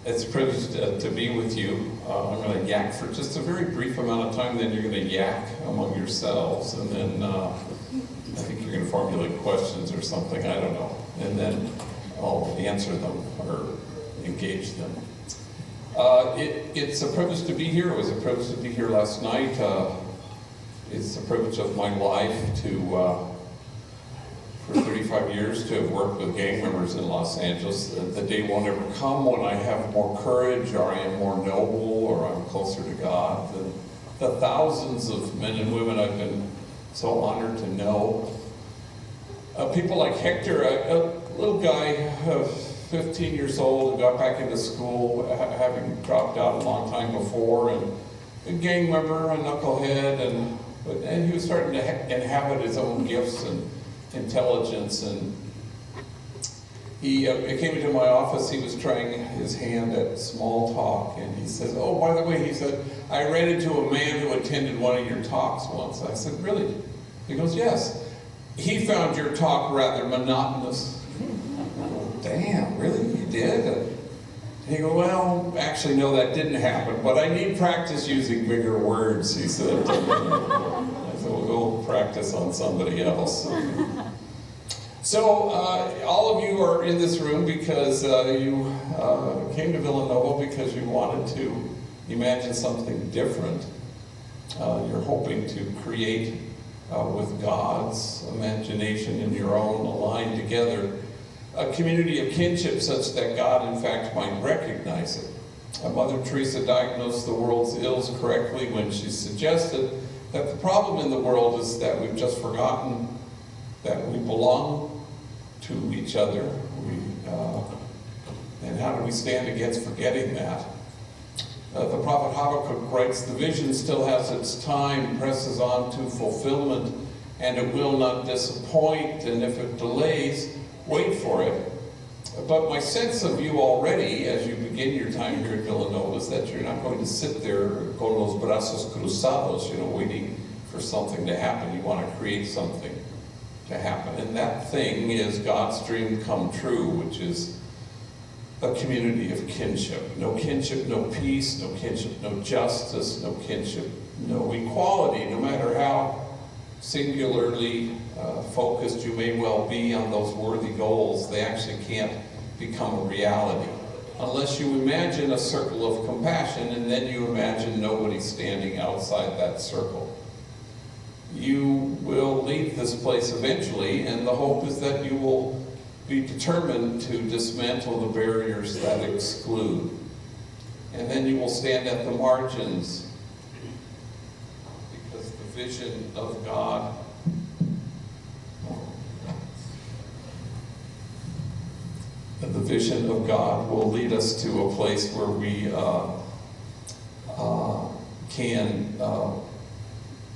It's a privilege to be with you. I'm going to yak for just a very brief amount of time, then you're going to yak among yourselves, and then I think you're going to formulate questions or something, I don't know, and then I'll answer them or engage them. It's a privilege to be here. It was a privilege to be here last night. It's a privilege of my life to, for 35 years, to have worked with gang members in Los Angeles. The day won't ever come when I have more courage, or I am more noble, or I'm closer to God than the thousands of men and women I've been so honored to know. People like Hector, a little guy, 15 years old, who got back into school, having dropped out a long time before, and a gang member, a knucklehead, and he was starting to inhabit his own gifts and intelligence, and he came into my office. He was trying his hand at small talk, and he says, "Oh, by the way," he said, "I ran into a man who attended one of your talks once." I said, "Really?" He goes, "Yes. He found your talk rather monotonous." Damn, really? You did? And he goes, "Well, actually, no, that didn't happen, but I need practice using bigger words," he said. I said, "We'll go practice on somebody else." So, all of you are in this room because you came to Villanova because you wanted to imagine something different. You're hoping to create with God's imagination and your own, aligned together, a community of kinship such that God, in fact, might recognize it. Mother Teresa diagnosed the world's ills correctly when she suggested that the problem in the world is that we've just forgotten that we belong to each other. And how do we stand against forgetting that? The prophet Habakkuk writes, "The vision still has its time, presses on to fulfillment, and it will not disappoint, and if it delays, wait for it." But my sense of you already, as you begin your time here at Villanova, is that you're not going to sit there con los brazos cruzados, waiting for something to happen. You want to create something to happen. And that thing is God's dream come true, which is a community of kinship. No kinship, no peace. No kinship, no justice. No kinship, no equality. No matter how singularly focused you may well be on those worthy goals, they actually can't become a reality unless you imagine a circle of compassion, and then you imagine nobody standing outside that circle. You will leave this place eventually, and the hope is that you will be determined to dismantle the barriers that exclude. And then you will stand at the margins, because the vision of God will lead us to a place where we can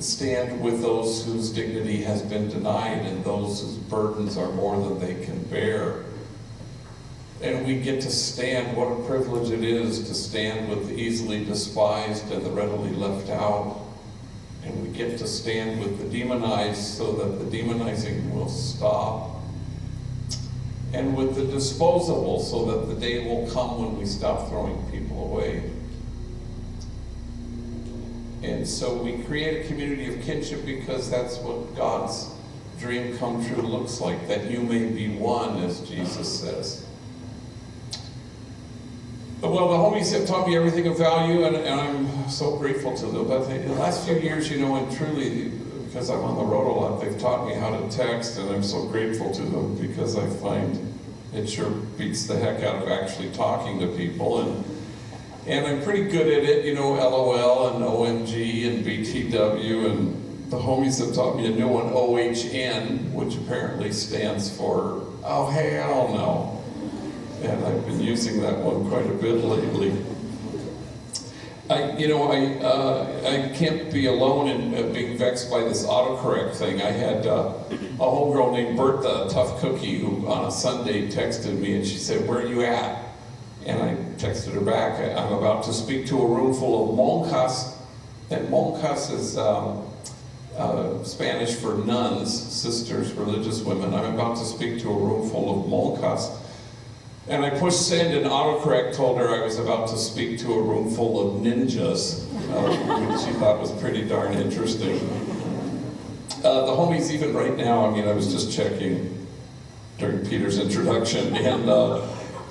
stand with those whose dignity has been denied and those whose burdens are more than they can bear. And we get to stand, what a privilege it is to stand with the easily despised and the readily left out. And we get to stand with the demonized so that the demonizing will stop. And with the disposable so that the day will come when we stop throwing people away. And so we create a community of kinship because that's what God's dream come true looks like, that you may be one, as Jesus says. Well, the homies have taught me everything of value, and I'm so grateful to them. But in the last few years, and truly, because I'm on the road a lot, they've taught me how to text, and I'm so grateful to them because I find it sure beats the heck out of actually talking to people. And I'm pretty good at it, LOL and OMG and BTW, and the homies have taught me a new one, OHN, which apparently stands for, oh, hell no. And I've been using that one quite a bit lately. I can't be alone in being vexed by this autocorrect thing. I had a homegirl named Bertha, a tough cookie, who on a Sunday texted me, and she said, "Where are you at?" And I texted her back, "I'm about to speak to a room full of monjas." And monjas is Spanish for nuns, sisters, religious women. I'm about to speak to a room full of monjas. And I pushed send, and autocorrect told her I was about to speak to a room full of ninjas, which she thought was pretty darn interesting. The homies, even right now, I mean, I was just checking during Peter's introduction, and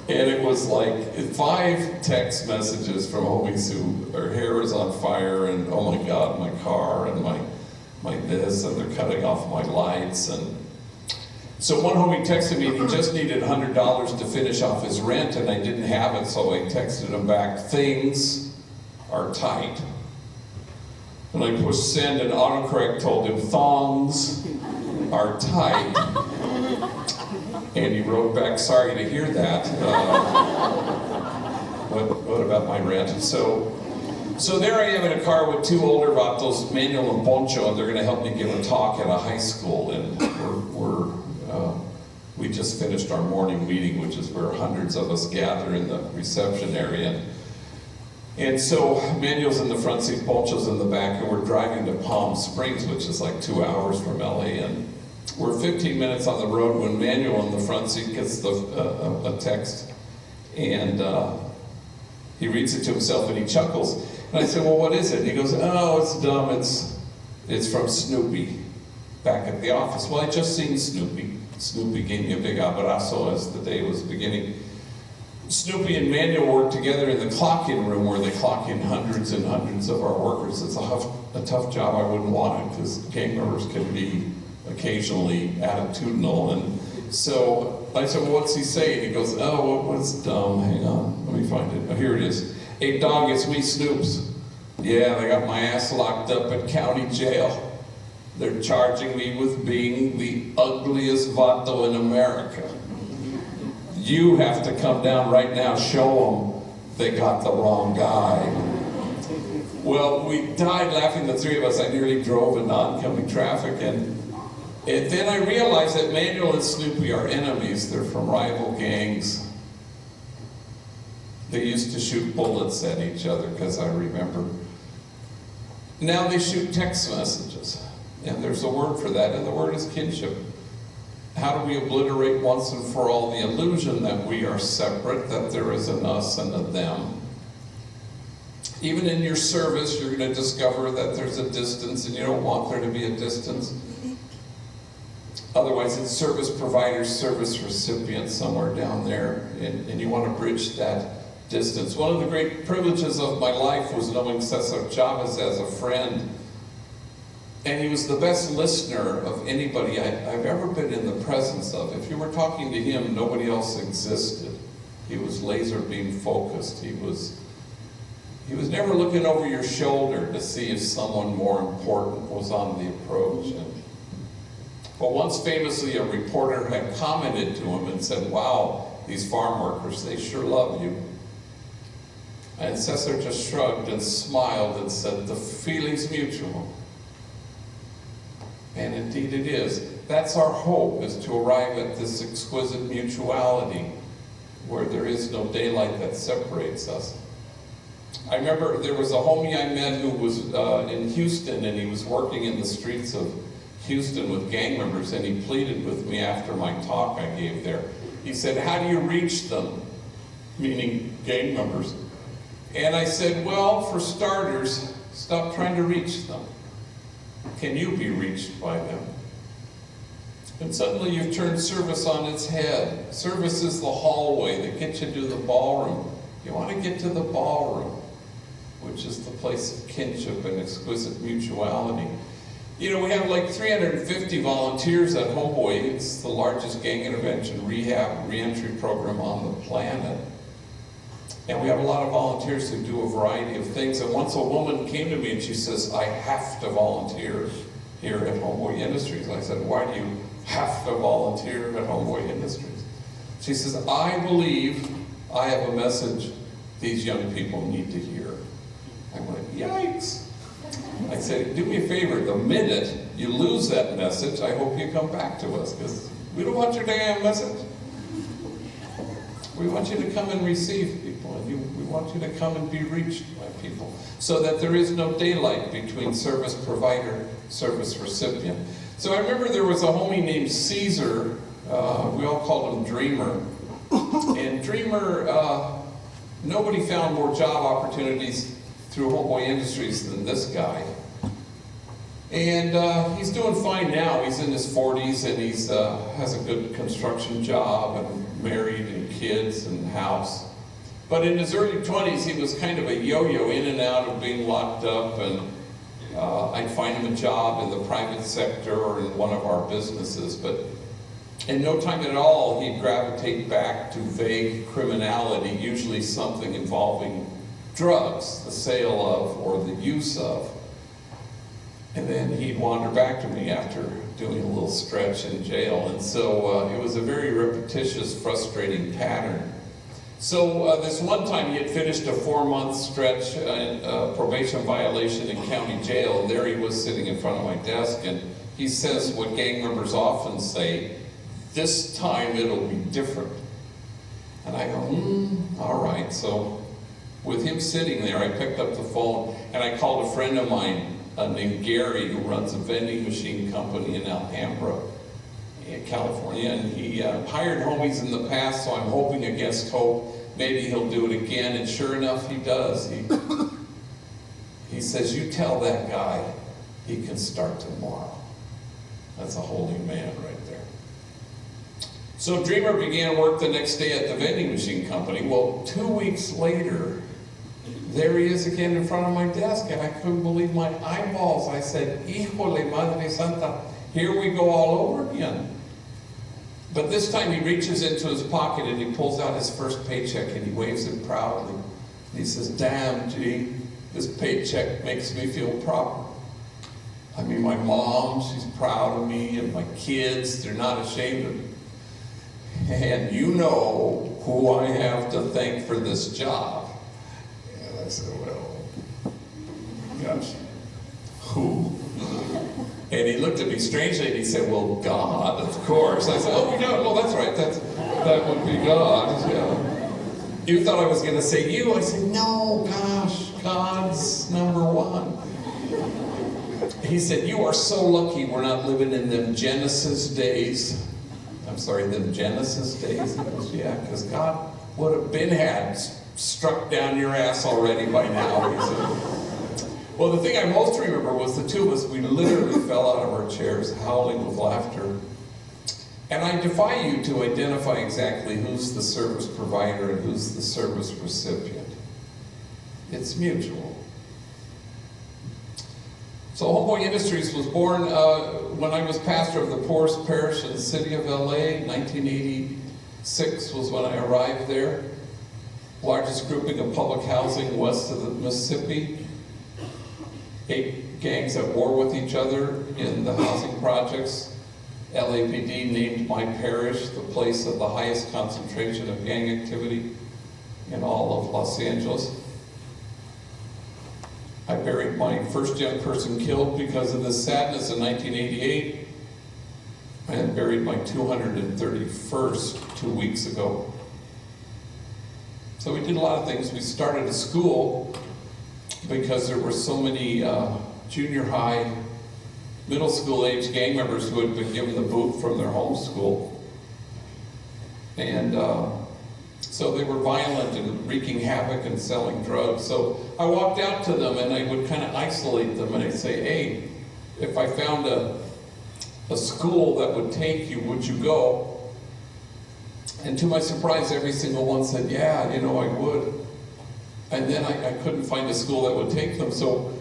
it was like 5 text messages from homies who, their hair is on fire, and oh my God, my car, and my this, and they're cutting off my lights. And so one homie texted me, and he just needed $100 to finish off his rent, and I didn't have it, so I texted him back, things are tight. And I pushed send, and autocorrect told him, thongs are tight. And he wrote back, sorry to hear that. What about my rent? So there I am in a car with 2 older vatos, Manuel and Poncho, and they're going to help me give a talk at a high school. And we just finished our morning meeting, which is where hundreds of us gather in the reception area. And so Manuel's in the front seat, Poncho's in the back, and we're driving to Palm Springs, which is like 2 hours from LA. And we're 15 minutes on the road when Manuel in the front seat gets a text, and he reads it to himself and he chuckles. And I said, well, what is it? And he goes, oh, it's dumb. It's from Snoopy back at the office. Well, I just seen Snoopy. Snoopy gave me a big abrazo as the day was beginning. Snoopy and Manuel work together in the clock-in room where they clock in hundreds and hundreds of our workers. It's a tough job. I wouldn't want it because gang members can be occasionally attitudinal. And so I said, well, what's he saying? He goes, oh, what's dumb? Hang on, let me find it. Oh, here it is. Hey, dog, it's me, Snoops. Yeah, they got my ass locked up at county jail. They're charging me with being the ugliest vato in America. You have to come down right now, show them they got the wrong guy. Well, we died laughing, the 3 of us. I nearly drove in oncoming traffic, and then I realized that Manuel and Snoopy are enemies. They're from rival gangs. They used to shoot bullets at each other, because I remember. Now they shoot text messages. And there's a word for that, and the word is kinship. How do we obliterate once and for all the illusion that we are separate, that there is an us and a them? Even in your service, you're going to discover that there's a distance, and you don't want there to be a distance. Otherwise, it's service providers, service recipients somewhere down there, and you want to bridge that distance. One of the great privileges of my life was knowing Cesar Chavez as a friend. And he was the best listener of anybody I've ever been in the presence of. If you were talking to him, nobody else existed. He was laser beam focused. He was never looking over your shoulder to see if someone more important was on the approach. But once famously, a reporter had commented to him and said, wow, these farm workers, they sure love you. And Cesar just shrugged and smiled and said, the feeling's mutual. And indeed it is. That's our hope, is to arrive at this exquisite mutuality where there is no daylight that separates us. I remember there was a homie I met who was in Houston, and he was working in the streets of Houston with gang members, and he pleaded with me after my talk I gave there. He said, how do you reach them? Meaning gang members. And I said, well, for starters, stop trying to reach them. Can you be reached by them? And suddenly you've turned service on its head. Service is the hallway that gets you to the ballroom. You want to get to the ballroom, which is the place of kinship and exquisite mutuality. You know, we have like 350 volunteers at Homeboy. It's the largest gang intervention rehab reentry program on the planet. And we have a lot of volunteers who do a variety of things. And once a woman came to me and she says, I have to volunteer here at Homeboy Industries. I said, why do you have to volunteer at Homeboy Industries? She says, I believe I have a message these young people need to hear. I went, yikes. I said, do me a favor, the minute you lose that message, I hope you come back to us, because we don't want your damn message. We want you to come and receive people, and we want you to come and be reached by people, so that there is no daylight between service provider, service recipient. So I remember there was a homie named Caesar, we all called him Dreamer, And Dreamer, nobody found more job opportunities through Homeboy Industries than this guy. And he's doing fine now. He's in his 40s and he's has a good construction job and married and kids and house. But in his early 20s, he was kind of a yo-yo, in and out of being locked up, and I'd find him a job in the private sector or in one of our businesses. But in no time at all, he'd gravitate back to vague criminality, usually something involving drugs, the sale of or the use of. And then he'd wander back to me after doing a little stretch in jail. And so it was a very repetitious, frustrating pattern. So this one time he had finished a 4-month stretch, probation violation in county jail, and there he was sitting in front of my desk, and he says what gang members often say, "This time it'll be different." And I go, all right. So with him sitting there, I picked up the phone and I called a friend of mine named Gary, who runs a vending machine company in Alhambra, in California, and he hired homies in the past, so I'm hoping against hope maybe he'll do it again. And sure enough, he does. He says, "You tell that guy he can start tomorrow." That's a holy man right there. So Dreamer began work the next day at the vending machine company. Well, 2 weeks later, there he is again in front of my desk, and I couldn't believe my eyeballs. I said, "Híjole, Madre Santa, here we go all over again." But this time he reaches into his pocket and he pulls out his first paycheck and he waves it proudly. And he says, "Damn, gee, this paycheck makes me feel proper. I mean, my mom, she's proud of me, and my kids, they're not ashamed of me. And you know who I have to thank for this job." And I said, "Well, gosh, who?" And he looked at me strangely and he said, "Well, God, of course." I said, "Oh, yeah, well, that's right. That would be God." Yeah. You thought I was going to say you. I said, "No, gosh, God's number one." He said, "You are so lucky we're not living in them Genesis days." I'm sorry, them Genesis days? He goes, "Yeah, because God would have been had struck down your ass already by now." He said. Well, the thing I most remember was the two of us, we literally fell out of our chairs, howling with laughter. And I defy you to identify exactly who's the service provider and who's the service recipient. It's mutual. So Homeboy Industries was born when I was pastor of the poorest parish in the city of LA. 1986 was when I arrived there. Largest grouping of public housing west of the Mississippi. 8 gangs at war with each other in the housing projects. LAPD named my parish the place of the highest concentration of gang activity in all of Los Angeles. I buried my first young person killed because of this sadness in 1988, and buried my 231st 2 weeks ago. So we did a lot of things. We started a school because there were so many junior high, middle school age gang members who had been given the boot from their home school. And so they were violent and wreaking havoc and selling drugs. So I walked out to them and I would kind of isolate them and I'd say, "Hey, if I found a school that would take you, would you go?" And to my surprise, every single one said, "Yeah, you know, I would." And then I couldn't find a school that would take them. So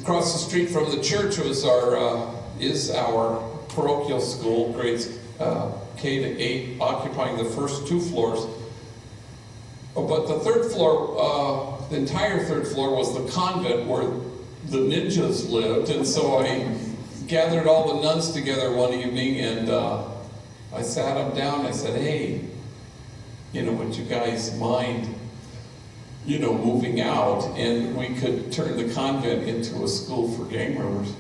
across the street from the church was is our parochial school, grades K to 8, occupying the first 2 floors. But the third floor, the entire third floor was the convent where the ninjas lived. And so I gathered all the nuns together one evening and I sat them down and I said, "Hey, you know, would you guys mind, you know, moving out, and we could turn the convent into a school for gang members?"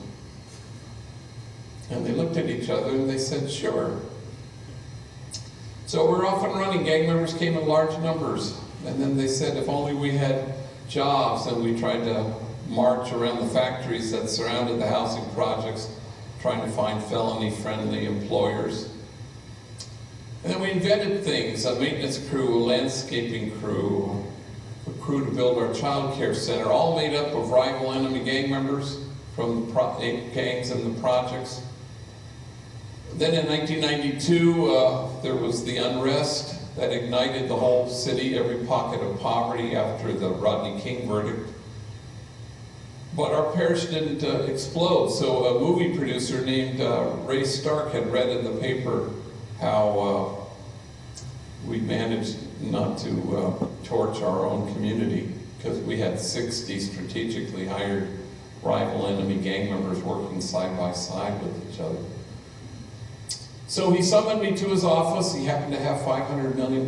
And they looked at each other and they said, "Sure." So we're off and running. Gang members came in large numbers. And then they said if only we had jobs, and we tried to march around the factories that surrounded the housing projects, trying to find felony-friendly employers. And then we invented things, a maintenance crew, a landscaping crew, a crew to build our child care center, all made up of rival enemy gang members from the gangs and the projects. Then in 1992, there was the unrest that ignited the whole city, every pocket of poverty after the Rodney King verdict. But our parish didn't explode, so a movie producer named Ray Stark had read in the paper how we managed not to torch our own community, because we had 60 strategically hired rival enemy gang members working side by side with each other. So he summoned me to his office. He happened to have $500 million.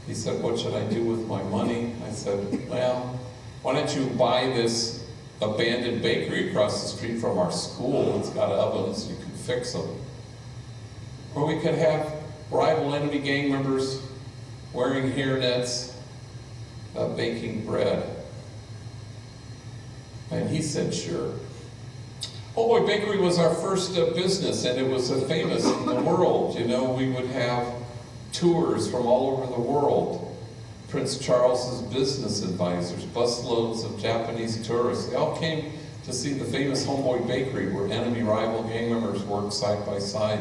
He said, "What should I do with my money?" I said, "Well, why don't you buy this abandoned bakery across the street from our school? It's got ovens, you can fix them. Or we could have rival enemy gang members wearing hairnets, baking bread." And he said, "Sure." Oh Boy Bakery was our first business, and it was famous in the world. You know, we would have tours from all over the world. Prince Charles's business advisors, busloads of Japanese tourists, they all came to see the famous Homeboy Bakery, where enemy rival gang members worked side by side.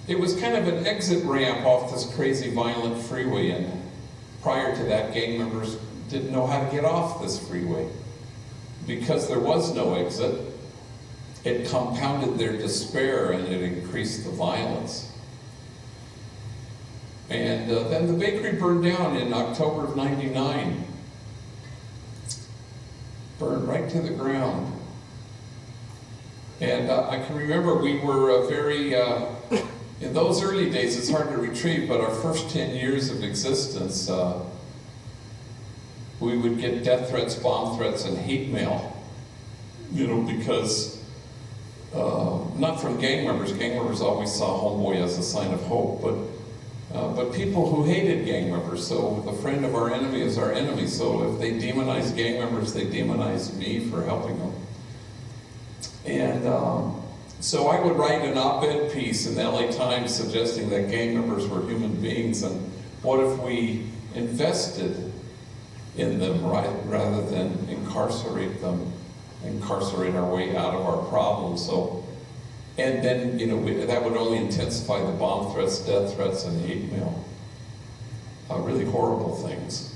It was kind of an exit ramp off this crazy violent freeway, and prior to that, gang members didn't know how to get off this freeway. Because there was no exit, it compounded their despair and it increased the violence. And then the bakery burned down in October of '99. Burned right to the ground. And I can remember we were in those early days, it's hard to retrieve, but our first 10 years of existence, we would get death threats, bomb threats, and hate mail. You know, because, not from gang members. Gang members always saw Homeboy as a sign of hope, but people who hated gang members. So the friend of our enemy is our enemy. So if they demonize gang members, they demonize me for helping them. And so I would write an op-ed piece in the LA Times suggesting that gang members were human beings, and what if we invested in them rather than incarcerate them, incarcerate our way out of our problems. So, and then, you know, that would only intensify the bomb threats, death threats, and hate mail. Really horrible things.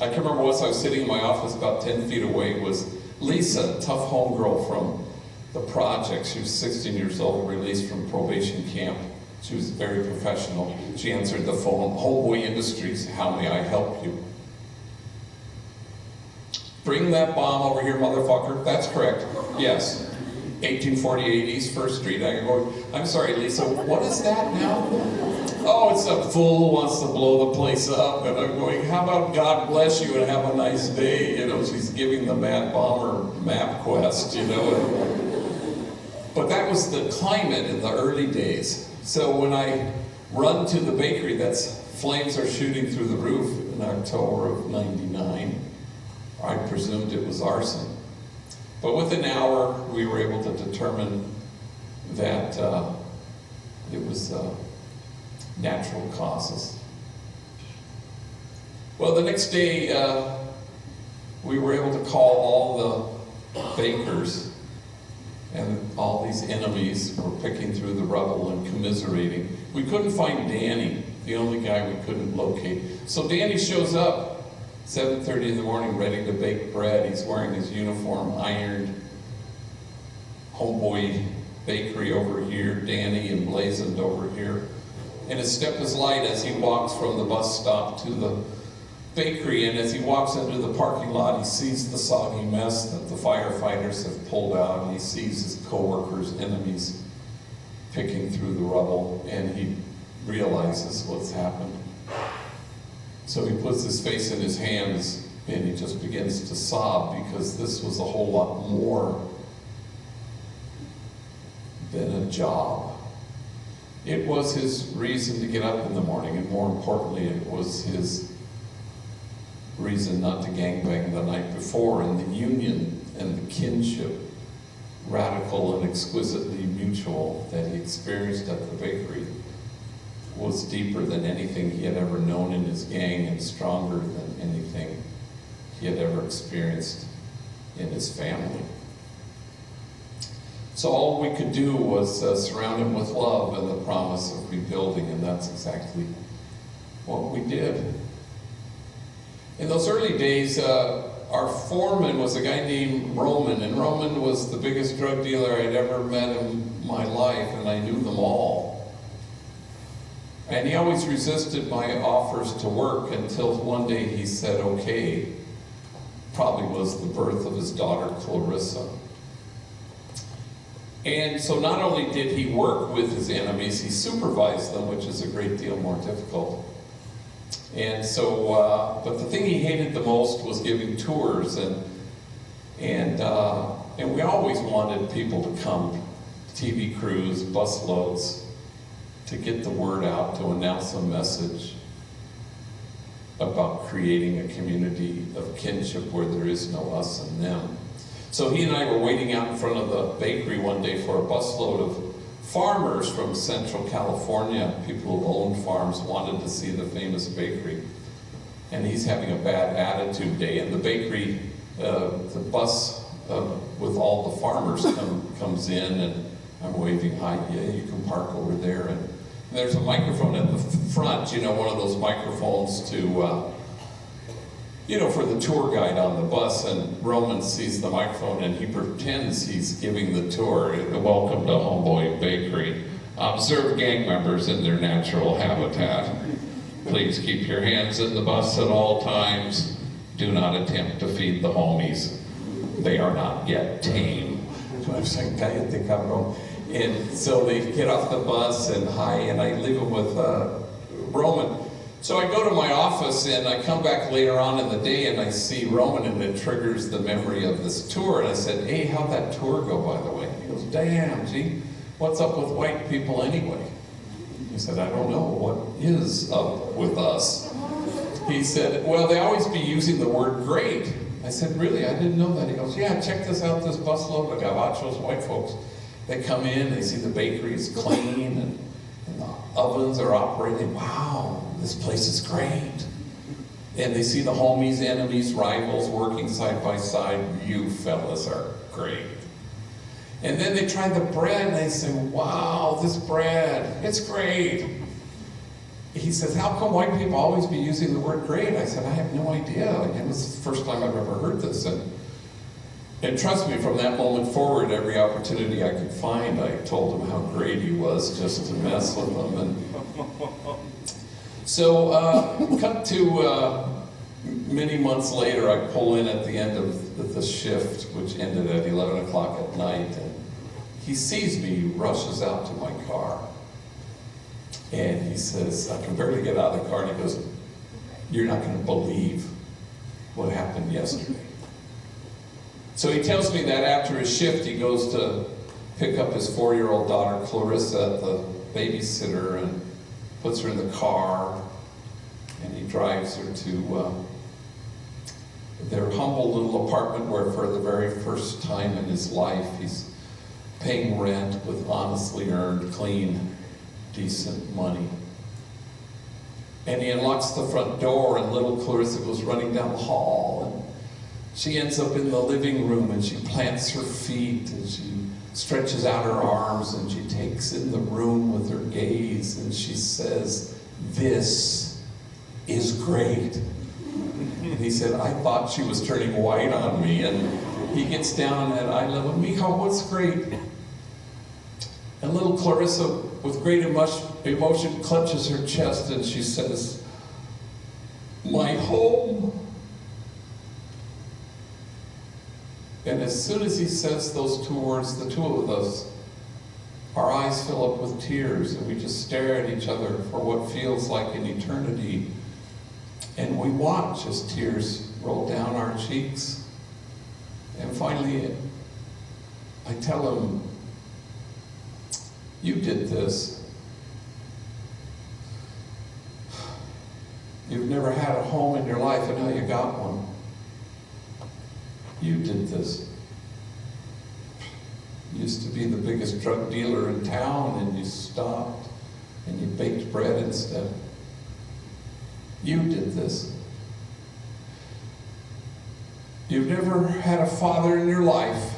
I can remember once I was sitting in my office about 10 feet away was Lisa, tough homegirl from the project. She was 16 years old, released from probation camp. She was very professional. She answered the phone, "Homeboy Industries, how may I help you?" "Bring that bomb over here, motherfucker." "That's correct." "Yes." 1848 East 1st Street. I go, "I'm sorry, Lisa, what is that now?" "Oh, it's a fool who wants to blow the place up." And I'm going, "How about God bless you and have a nice day?" You know, she's giving the Mad Bomber map quest, you know. But that was the climate in the early days. So when I run to the bakery, flames are shooting through the roof in October of '99. I presumed it was arson. But within an hour, we were able to determine that it was natural causes. Well, the next day, we were able to call all the bakers, and all these enemies were picking through the rubble and commiserating. We couldn't find Danny, the only guy we couldn't locate. So Danny shows up 7:30 in the morning, ready to bake bread. He's wearing his uniform, ironed. Homeboy Bakery over here, Danny emblazoned over here. And his step is light as he walks from the bus stop to the bakery, and as he walks into the parking lot, he sees the soggy mess that the firefighters have pulled out, and he sees his co-workers, enemies, picking through the rubble, and he realizes what's happened. So he puts his face in his hands, and he just begins to sob, because this was a whole lot more than a job. It was his reason to get up in the morning, and more importantly, it was his reason not to gangbang the night before, and the union and the kinship, radical and exquisitely mutual, that he experienced at the bakery was deeper than anything he had ever known in his gang and stronger than anything he had ever experienced in his family. So all we could do was surround him with love and the promise of rebuilding, and that's exactly what we did. In those early days, our foreman was a guy named Roman, and Roman was the biggest drug dealer I'd ever met in my life, and I knew them all. And he always resisted my offers to work until one day he said, okay. Probably was the birth of his daughter, Clarissa. And so not only did he work with his enemies, he supervised them, which is a great deal more difficult. And so, but the thing he hated the most was giving tours, and we always wanted people to come, TV crews, busloads, to get the word out, to announce a message about creating a community of kinship where there is no us and them. So he and I were waiting out in front of the bakery one day for a busload of farmers from Central California. People who owned farms wanted to see the famous bakery. And he's having a bad attitude day. And the bakery, the bus with all the farmers comes in, and I'm waving, hi, yeah, you can park over there. And there's a microphone at the front, you know, one of those microphones to, you know, for the tour guide on the bus. And Roman sees the microphone and he pretends he's giving the tour. Welcome to Homeboy Bakery. Observe gang members in their natural habitat. Please keep your hands in the bus at all times. Do not attempt to feed the homies. They are not yet tame. So I'm saying, cállate, cabrón. And so they get off the bus and hi, and I leave them with Roman. So I go to my office and I come back later on in the day and I see Roman, and it triggers the memory of this tour. And I said, hey, how'd that tour go, by the way? He goes, damn, gee, what's up with white people anyway? He said, I don't know, what is up with us? He said, well, they always be using the word great. I said, really? I didn't know that. He goes, yeah, check this out, this busload of gabachos, white folks. They come in, they see the bakery is clean, and the ovens are operating. Wow, this place is great. And they see the homies, enemies, rivals working side by side. You fellas are great. And then they try the bread, and they say, wow, this bread, it's great. He says, how come white people always be using the word great? I said, I have no idea. It was the first time I've ever heard this. And trust me, from that moment forward, every opportunity I could find, I told him how great he was, just to mess with him. And so, cut to many months later, I pull in at the end of the shift, which ended at 11 o'clock at night, and he sees me, he rushes out to my car. And he says, I can barely get out of the car, and he goes, you're not going to believe what happened yesterday. So he tells me that after his shift, he goes to pick up his 4-year-old daughter, Clarissa, at the babysitter, and puts her in the car, and he drives her to their humble little apartment where for the very first time in his life, he's paying rent with honestly earned, clean, decent money. And he unlocks the front door, and little Clarissa goes running down the hall, and she ends up in the living room, and she plants her feet, and she stretches out her arms, and she takes in the room with her gaze, and she says, this is great. And he said, I thought she was turning white on me. And he gets down at eye level, Mijo, what's great? And little Clarissa, with great emotion, clutches her chest, and she says, my home. And as soon as he says those 2 words, the two of us, our eyes fill up with tears, and we just stare at each other for what feels like an eternity. And we watch as tears roll down our cheeks. And finally, I tell him, you did this. You've never had a home in your life, and now you got one. You did this. You used to be the biggest drug dealer in town, and you stopped. and you baked bread instead. You did this. You've never had a father in your life,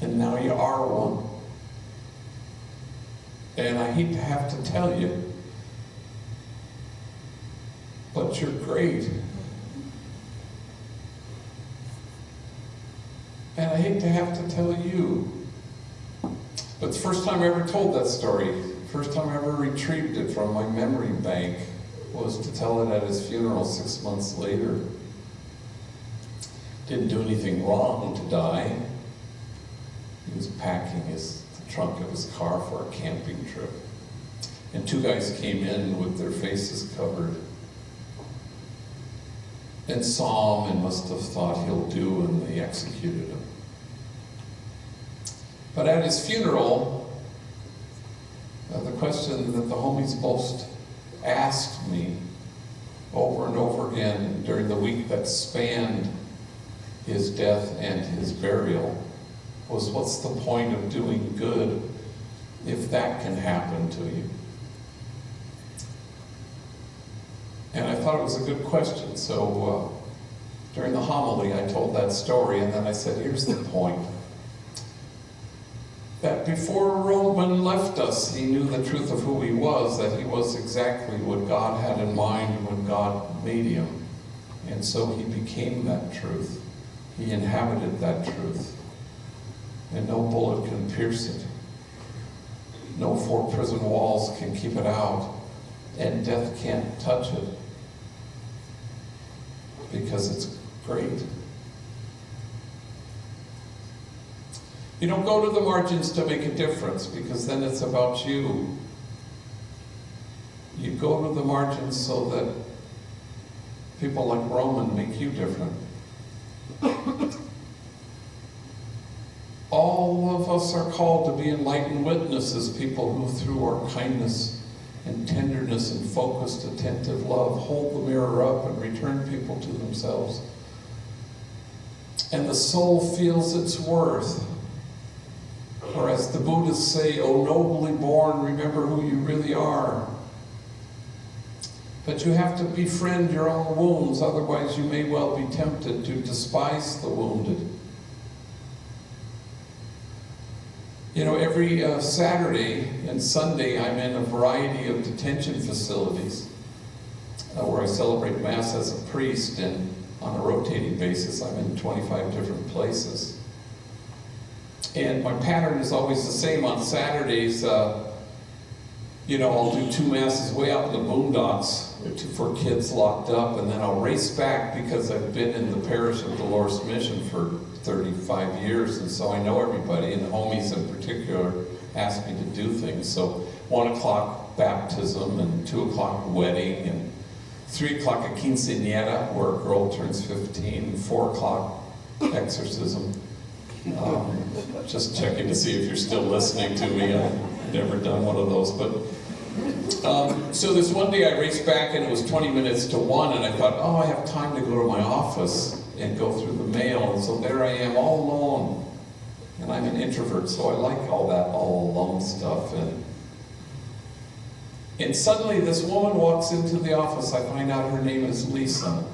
and now you are one. And I hate to have to tell you, but you're great. And I hate to have to tell you, but the first time I ever told that story, first time I ever retrieved it from my memory bank, was to tell it at his funeral 6 months later. Didn't do anything wrong to die. He was packing the trunk of his car for a camping trip. And two guys came in with their faces covered and saw him and must have thought he'll do, and they executed him. But at his funeral, the question that the homies both asked me over and over again during the week that spanned his death and his burial was, what's the point of doing good if that can happen to you? And I thought it was a good question, so during the homily I told that story, and then I said, here's the point. That before Roman left us, he knew the truth of who he was, that he was exactly what God had in mind when God made him. And so he became that truth. He inhabited that truth. And no bullet can pierce it. No 4 prison walls can keep it out. And death can't touch it. Because it's great. You don't go to the margins to make a difference, because then it's about you. You go to the margins so that people like Roman make you different. All of us are called to be enlightened witnesses, people who through our kindness and tenderness and focused, attentive love hold the mirror up and return people to themselves. And the soul feels its worth. Or as the Buddhists say, "O nobly born, remember who you really are." But you have to befriend your own wounds, otherwise you may well be tempted to despise the wounded. You know, every Saturday and Sunday I'm in a variety of detention facilities where I celebrate Mass as a priest, and on a rotating basis I'm in 25 different places. And my pattern is always the same. On Saturdays, you know, I'll do 2 Masses way out in the boondocks for kids locked up, and then I'll race back because I've been in the parish of Dolores Mission for 35 years, and so I know everybody, and the homies in particular ask me to do things. So 1 o'clock baptism, and 2 o'clock wedding, and 3 o'clock a quinceañera where a girl turns 15, and 4 o'clock exorcism. Just checking to see if you're still listening to me. I've never done one of those, but so this one day I raced back and it was 20 minutes to 1, and I thought, oh, I have time to go to my office and go through the mail, and so there I am all alone, and I'm an introvert, so I like all that all alone stuff, and suddenly this woman walks into the office. I find out her name is Lisa.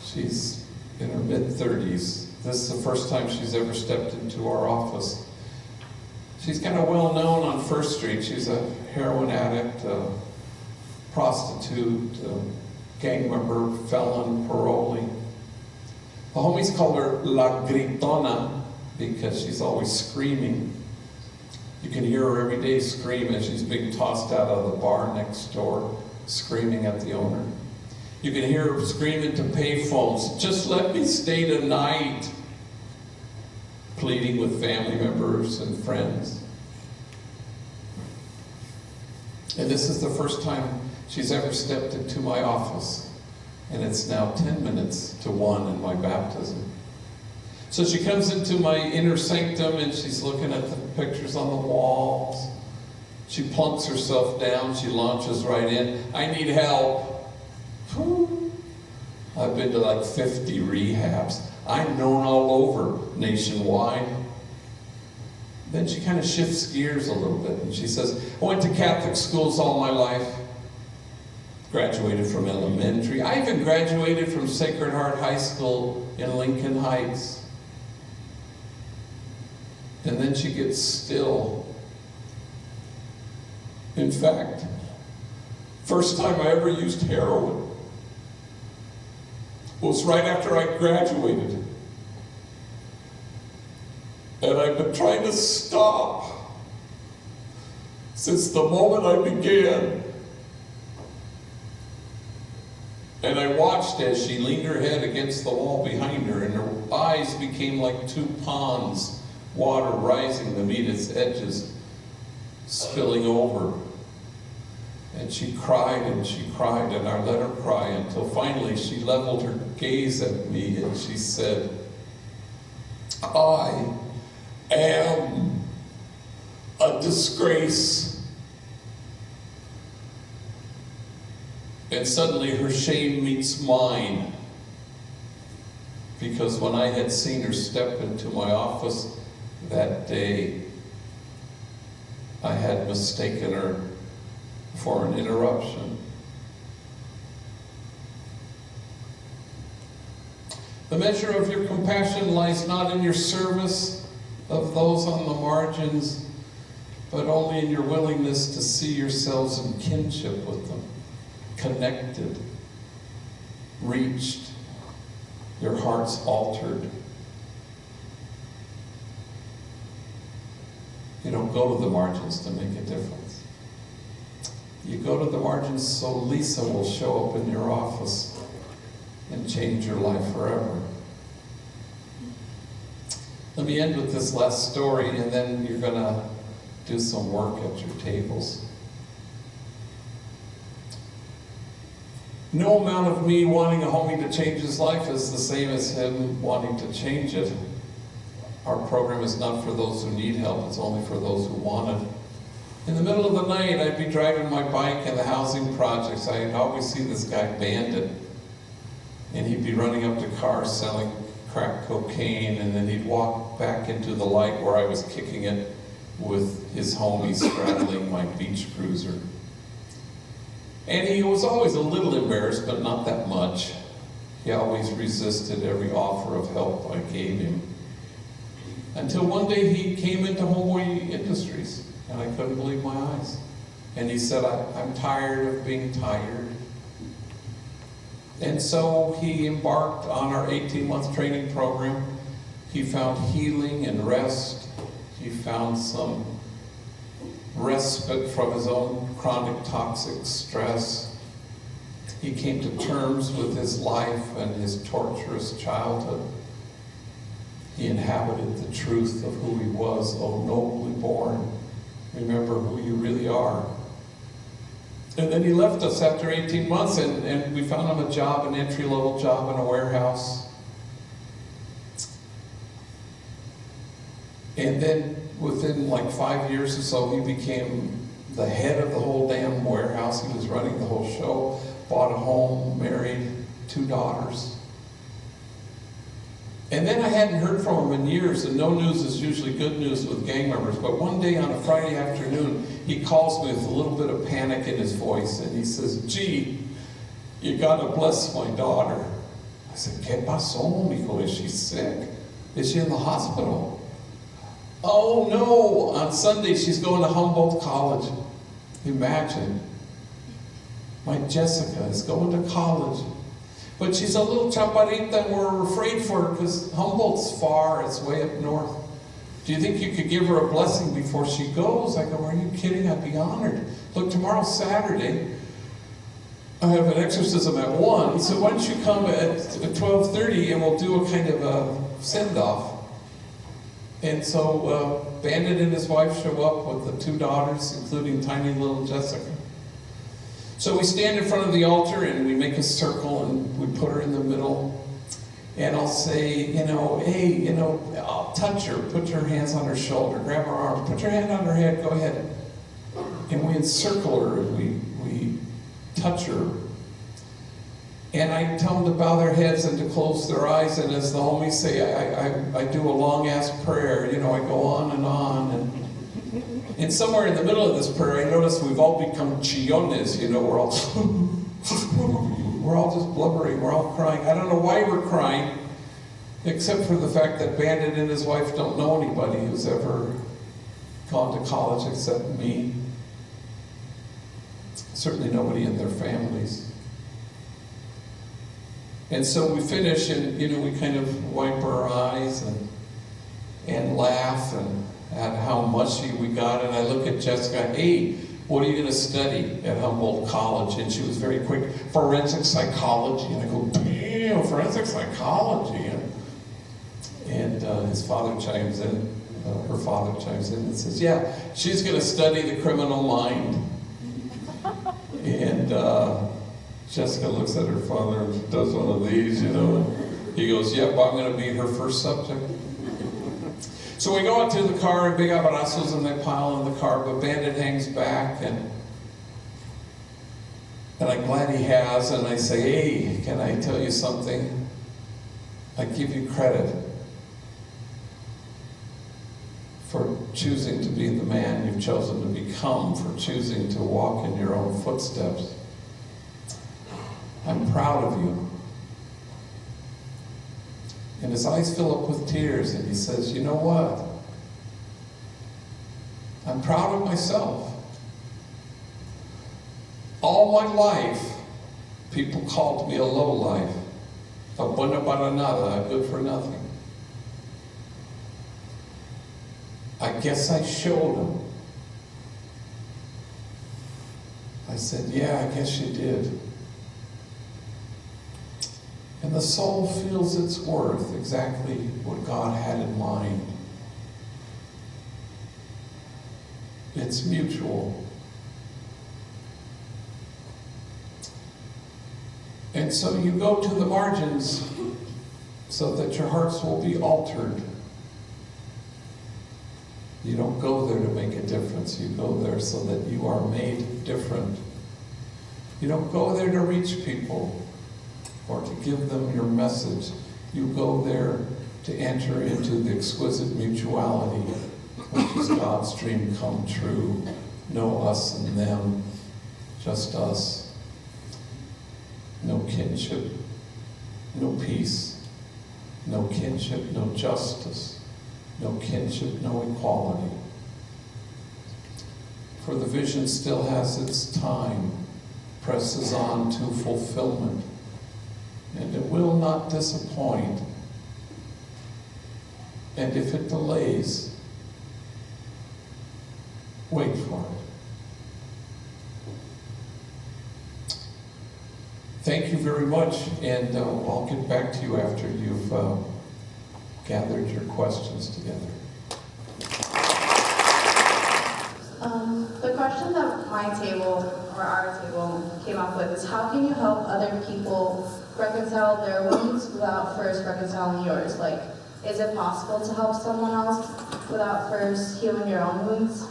She's in her mid-30s. This is the first time she's ever stepped into our office. She's kind of well known on First Street. She's a heroin addict, prostitute, gang member, felon, parolee. The homies call her La Gritona because she's always screaming. You can hear her every day scream as she's being tossed out of the bar next door, screaming at the owner. You can hear her screaming to payphones, "Just let me stay tonight," pleading with family members and friends. And this is the first time she's ever stepped into my office. And it's now 10 minutes to 1 in my baptism. So she comes into my inner sanctum and she's looking at the pictures on the walls. She plunks herself down, she launches right in. "I need help." Whew. I've been to like 50 rehabs. I'm known all over nationwide. Then she kind of shifts gears a little bit, and she says, I went to Catholic schools all my life, graduated from elementary. I even graduated from Sacred Heart High School in Lincoln Heights. And then she gets still. In fact, first time I ever used heroin was right after I graduated. And I've been trying to stop since the moment I began. And I watched as she leaned her head against the wall behind her, and her eyes became like two ponds, water rising to meet its edges, spilling over. And she cried, and I let her cry until finally she leveled her gaze at me and she said, I am a disgrace. And suddenly her shame meets mine, because when I had seen her step into my office that day, I had mistaken her for an interruption. The measure of your compassion lies not in your service of those on the margins, but only in your willingness to see yourselves in kinship with them, connected, reached, your hearts altered. You don't go to the margins to make a difference. You go to the margins so Lisa will show up in your office and change your life forever. Let me end with this last story, and then you're going to do some work at your tables. No amount of me wanting a homie to change his life is the same as him wanting to change it. Our program is not for those who need help, it's only for those who want it. In the middle of the night, I'd be driving my bike in the housing projects. I'd always see this guy Bandit, and he'd be running up to cars selling crack cocaine, and then he'd walk back into the light where I was kicking it with his homies straddling my beach cruiser. And he was always a little embarrassed, but not that much. He always resisted every offer of help I gave him. Until one day he came into Homeboy Industries, and I couldn't believe my eyes. And he said, I'm tired of being tired. And so he embarked on our 18-month training program. He found healing and rest. He found some respite from his own chronic toxic stress. He came to terms with his life and his torturous childhood. He inhabited the truth of who he was. Oh, nobly born, remember who you really are. And then he left us after 18 months, and we found him a job, an entry-level job in a warehouse. And then within like 5 years or so, he became the head of the whole damn warehouse. He was running the whole show, bought a home, married 2 daughters. And then I hadn't heard from him in years, and no news is usually good news with gang members. But one day on a Friday afternoon, he calls me with a little bit of panic in his voice, and he says, gee, you gotta bless my daughter. I said, ¿Qué pasó, mijo? Is she sick? Is she in the hospital? Oh no, on Sunday she's going to Humboldt College. Imagine. My Jessica is going to college. But she's a little chaparrita, and we're afraid for her because Humboldt's far, it's way up north. Do you think you could give her a blessing before she goes? I go, are you kidding? I'd be honored. Look, tomorrow's Saturday. I have an exorcism at 1, so why don't you come at 12:30 and we'll do a kind of a send-off. And so Bandit and his wife show up with the 2 daughters, including tiny little Jessica. So we stand in front of the altar and we make a circle and we put her in the middle. And I'll say, hey, I'll touch her, put your hands on her shoulder, grab her arm, put your hand on her head, go ahead. And we encircle her and we touch her. And I tell them to bow their heads and to close their eyes, and as the homies say, I do a long-ass prayer. I go on and on. And somewhere in the middle of this prayer, I notice we've all become chillones. We're all we're all just blubbering, we're all crying. I don't know why we're crying, except for the fact that Bandit and his wife don't know anybody who's ever gone to college except me. Certainly nobody in their families. And so we finish, and we kind of wipe our eyes and laugh and at how mushy we got. And I look at Jessica, hey, what are you going to study at Humboldt College? And she was very quick, forensic psychology. And I go, damn, forensic psychology. And his father chimes in, her father chimes in and says, yeah, she's going to study the criminal mind. And Jessica looks at her father and does one of these, and he goes, yep, I'm going to be her first subject. So we go out to the car, and big abrazos, and they pile in the car, but Bandit hangs back, and I'm glad he has, and I say, hey, can I tell you something? I give you credit for choosing to be the man you've chosen to become, for choosing to walk in your own footsteps. I'm proud of you. And his eyes fill up with tears, and he says, you know what? I'm proud of myself. All my life, people called me a lowlife, a buena para nada, a good for nothing. I guess I showed them. I said, yeah, I guess you did. And the soul feels its worth, exactly what God had in mind. It's mutual. And so you go to the margins so that your hearts will be altered. You don't go there to make a difference. You go there so that you are made different. You don't go there to reach people or to give them your message. You go there to enter into the exquisite mutuality, which is God's dream come true. No us and them, just us. No kinship, no peace, no kinship, no justice, no kinship, no equality. For the vision still has its time, presses on to fulfillment, and it will not disappoint. And if it delays, wait for it. Thank you very much, and I'll get back to you after you've gathered your questions together. The question that my table, or our table, came up with is, how can you help other people reconcile their wounds without first reconciling yours? Like, is it possible to help someone else without first healing your own wounds?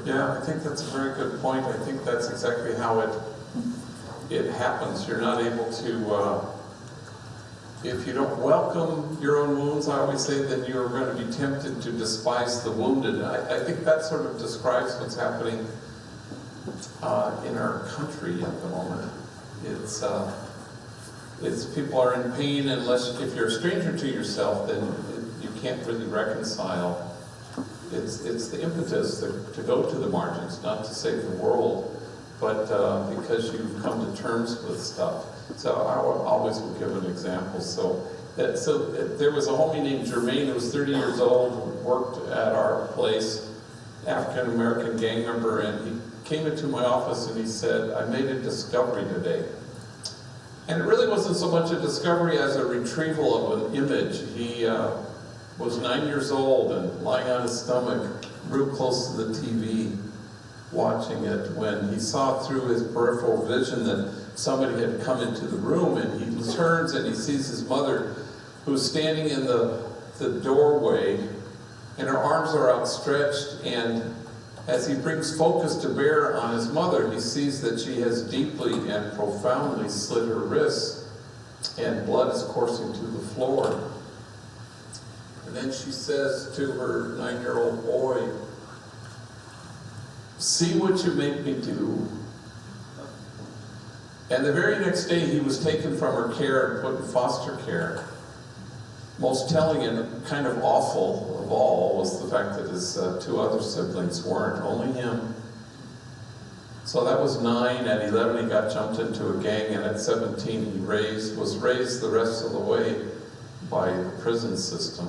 Yeah, I think that's a very good point. I think that's exactly how it happens. You're not able to, if you don't welcome your own wounds, I always say, then you're going to be tempted to despise the wounded. I think that sort of describes what's happening in our country at the moment. It's people are in pain, unless if you're a stranger to yourself, then you can't really reconcile. It's the impetus to go to the margins, not to save the world, but because you've come to terms with stuff. So I always will give an example. So there was a homie named Jermaine who was 30 years old, worked at our place, African-American gang member, and he came into my office and he said, I made a discovery today. And it really wasn't so much a discovery as a retrieval of an image. He was 9 years old and lying on his stomach, real close to the TV, watching it, when he saw through his peripheral vision that somebody had come into the room, and he turns and he sees his mother, who's standing in the doorway, and her arms are outstretched, and as he brings focus to bear on his mother, he sees that she has deeply and profoundly slit her wrists and blood is coursing to the floor. And then she says to her 9-year-old boy, "See what you make me do." And the very next day he was taken from her care and put in foster care. Most telling and kind of awful of all was the fact that his 2 other siblings weren't, only him. So that was 9. At 11 he got jumped into a gang, and at 17 he was raised the rest of the way by the prison system.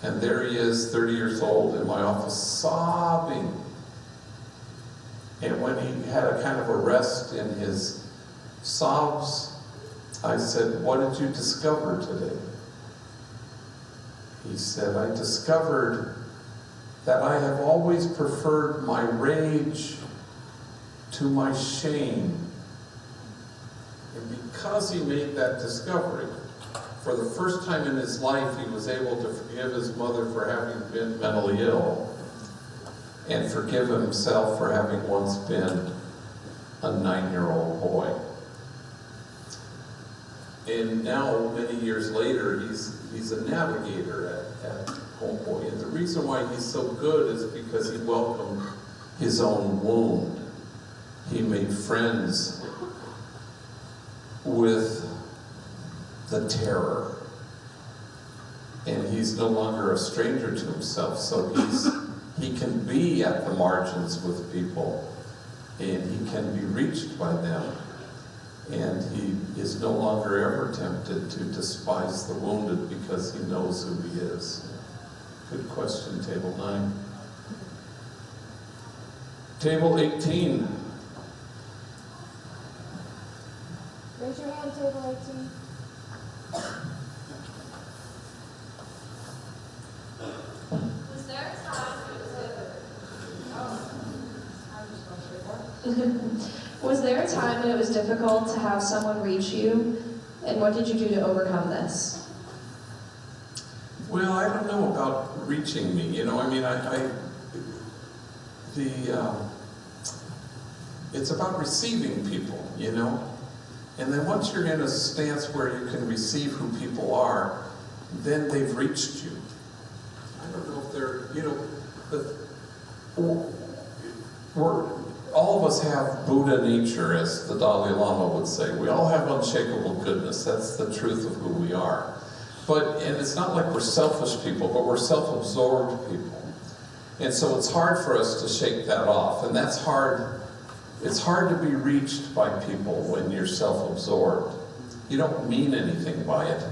And there he is, 30 years old, in my office, sobbing. And when he had a kind of a rest in his sobs, I said, "What did you discover today?" He said, "I discovered that I have always preferred my rage to my shame." And because he made that discovery, for the first time in his life, he was able to forgive his mother for having been mentally ill and forgive himself for having once been a 9-year-old boy. And now, many years later, he's a navigator at Homeboy. And the reason why he's so good is because he welcomed his own wound. He made friends with the terror. And he's no longer a stranger to himself, so he can be at the margins with people, and he can be reached by them. And he is no longer ever tempted to despise the wounded because he knows who he is. Good question, Table 9. Table 18. Raise your hand, Table 18. Was there a time Was there a time when it was difficult to have someone reach you, and what did you do to overcome this? Well, I don't know about reaching me. It's about receiving people, And then once you're in a stance where you can receive who people are, then they've reached you. I don't know if all of us have Buddha nature, as the Dalai Lama would say. We all have unshakable goodness. That's the truth of who we are. And it's not like we're selfish people, but we're self-absorbed people. And so it's hard for us to shake that off. And that's hard. It's hard to be reached by people when you're self-absorbed. You don't mean anything by it.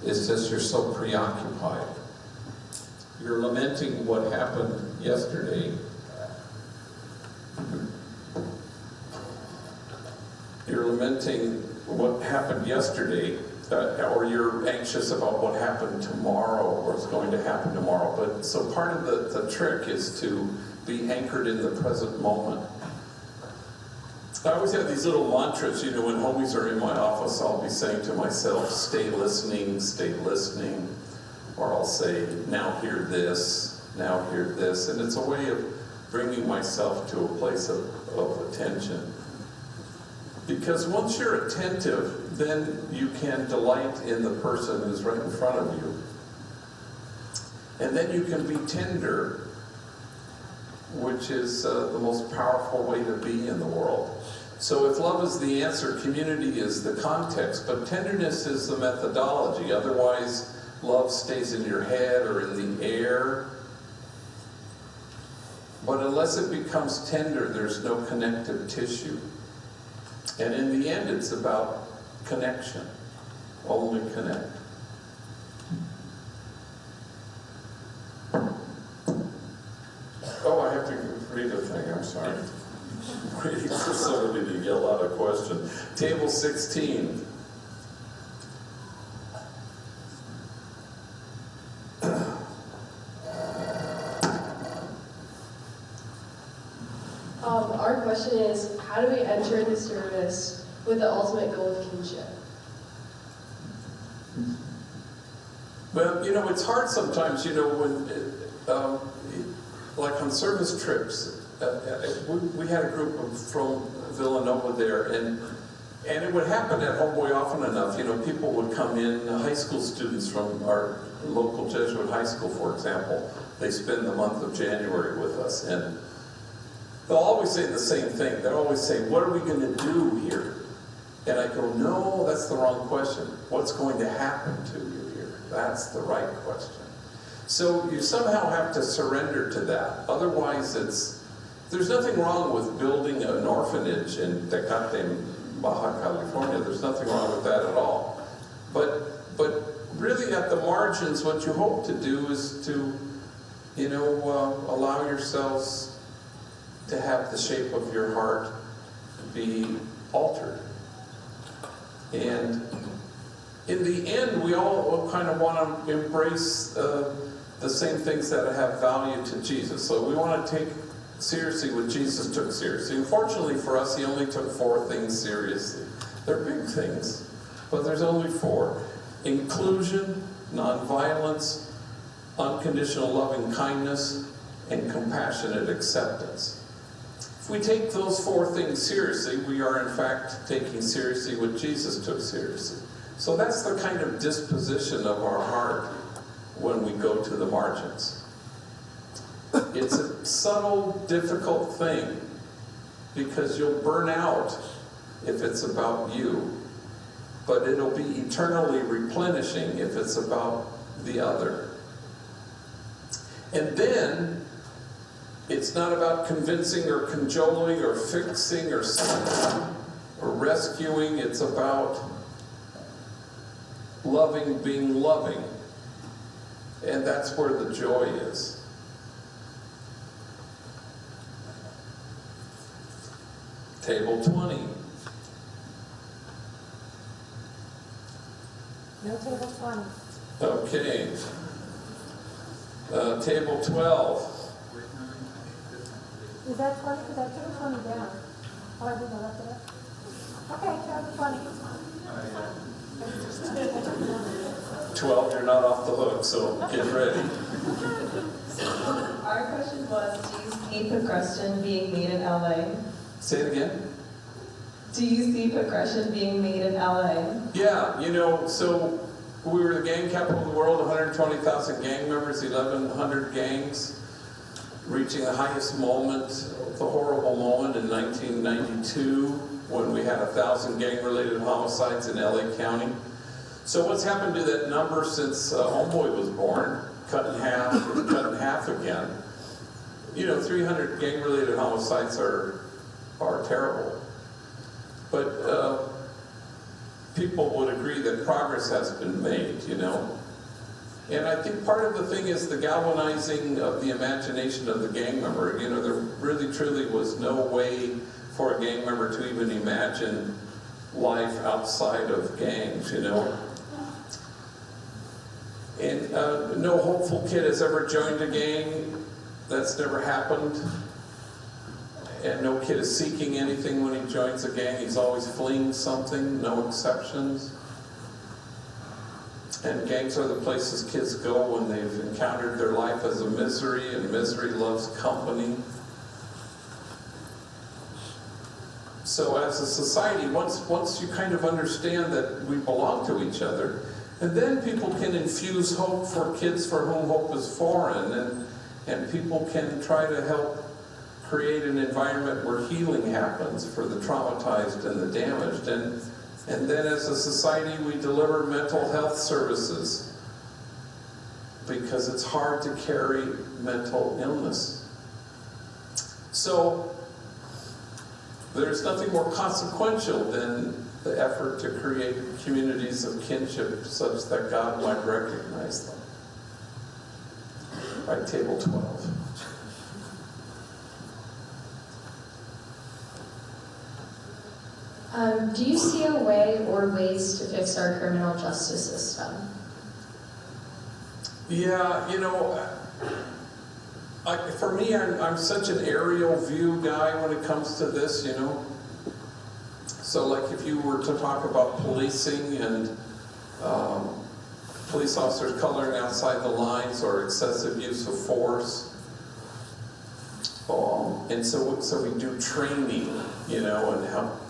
It's just you're so preoccupied. You're lamenting what happened yesterday. You're lamenting what happened yesterday, or you're anxious about what happened tomorrow or is going to happen tomorrow. So part of the trick is to be anchored in the present moment. I always have these little mantras, when homies are in my office, I'll be saying to myself, stay listening, or I'll say, now hear this, and it's a way of bringing myself to a place of attention. Because once you're attentive, then you can delight in the person who's right in front of you. And then you can be tender, which is the most powerful way to be in the world. So if love is the answer, community is the context, but tenderness is the methodology. Otherwise, love stays in your head or in the air. But unless it becomes tender, there's no connective tissue. And in the end, it's about connection. Only connect. Oh, I have to read a thing, I'm sorry. I'm waiting for somebody to yell out a question. Table 16. Our question is, how do we enter the service with the ultimate goal of kinship? Well, it's hard sometimes, when, like on service trips, we had a group from Villanova there, and And it would happen at Homeboy often enough. You know, people would come in, high school students from our local Jesuit high school, for example. They spend the month of January with us, and they'll always say the same thing. They'll always say, what are we going to do here? And I go, no, that's the wrong question. What's going to happen to you here? That's the right question. So you somehow have to surrender to that. Otherwise, there's nothing wrong with building an orphanage in Tecate, Baja California. There's nothing wrong with that at all. But really at the margins, what you hope to do is to, you know, allow yourselves to have the shape of your heart be altered. And in the end, we all kind of want to embrace the same things that have value to Jesus. So we want to take seriously what Jesus took seriously. Unfortunately for us, he only took 4 things seriously. They're big things, but there's only 4. Inclusion, nonviolence, unconditional loving kindness, and compassionate acceptance. If we take those 4 things seriously, we are in fact taking seriously what Jesus took seriously. So that's the kind of disposition of our heart when we go to the margins. It's a subtle, difficult thing, because you'll burn out if it's about you, but it'll be eternally replenishing if it's about the other. And then, it's not about convincing or cajoling or fixing or saving or rescuing. It's about loving, being loving. And that's where the joy is. Table 20. No table 20. Okay. Table 12. Is that 20? Because I took 20 down. Oh, I didn't left it up. Okay, table 20. 12, you're not off the hook, so get ready. Our question was, do you see progression being made in LA? Say it again. Do you see progression being made in LA? Yeah, you know, so we were the gang capital of the world, 120,000 gang members, 1,100 gangs, reaching the highest moment, the horrible moment in 1992, when we had 1,000 gang-related homicides in LA County. So what's happened to that number since Homeboy was born? Cut in half again. You know, 300 gang-related homicides are terrible. But people would agree that progress has been made, you know. And I think part of the thing is the galvanizing of the imagination of the gang member. You know, there really truly was no way for a gang member to even imagine life outside of gangs, you know. And no hopeful kid has ever joined a gang. That's never happened. And no kid is seeking anything when he joins a gang. He's always fleeing something, no exceptions. And gangs are the places kids go when they've encountered their life as a misery, and misery loves company. So as a society, once you kind of understand that we belong to each other, and then people can infuse hope for kids for whom hope is foreign, and people can try to help create an environment where healing happens for the traumatized and the damaged. And then as a society, we deliver mental health services, because it's hard to carry mental illness. So there's nothing more consequential than the effort to create communities of kinship such that God might recognize them. Right, table 12. Do you see a way or ways to fix our criminal justice system? Yeah, you know, for me, I'm such an aerial view guy when it comes to this, you know. So like if you were to talk about policing and police officers coloring outside the lines or excessive use of force, and so we do training, you know,